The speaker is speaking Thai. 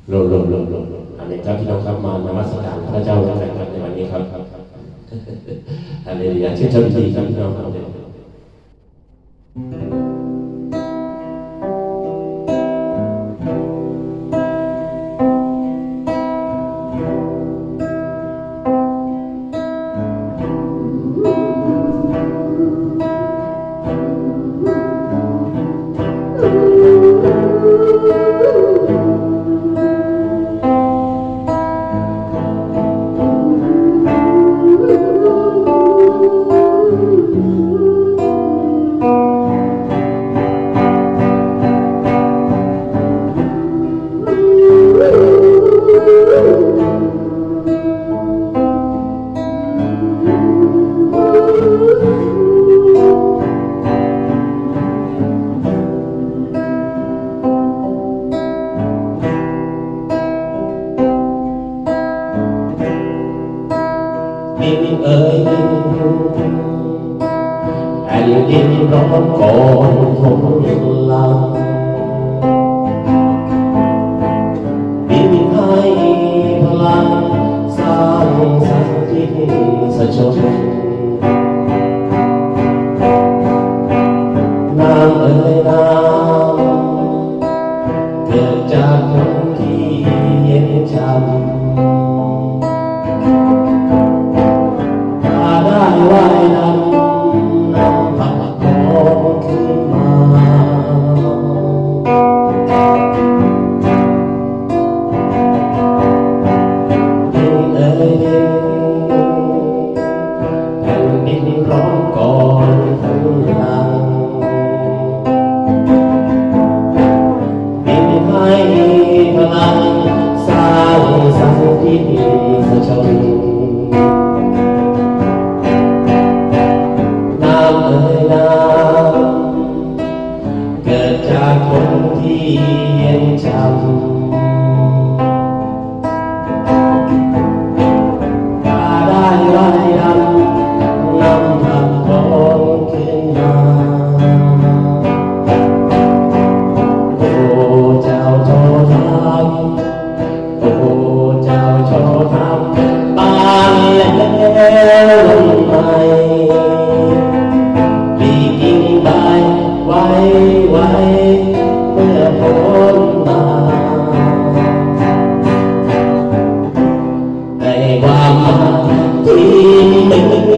โลอันนี้ครับพี่น้องครับมานมัสการพระเจ้าในวันนี้ครับฮาเลลูยาชื่นชมดีครับพี่น้องครับดินร้อนก่อนฝนหลังดินให้พลังสร้างสรรค์ที่สะชดน้ำน้ำเกิดจากคนที่เย็นช้ำได้ว่ายน้ำเกิดจากคนที่เย็นช้ำได้ว่ายน้ำนำทางท้องขึ้นมาโอ้เจ้าโชธรรมโอ้เจ้าโชธรรมปานแล้วลงไป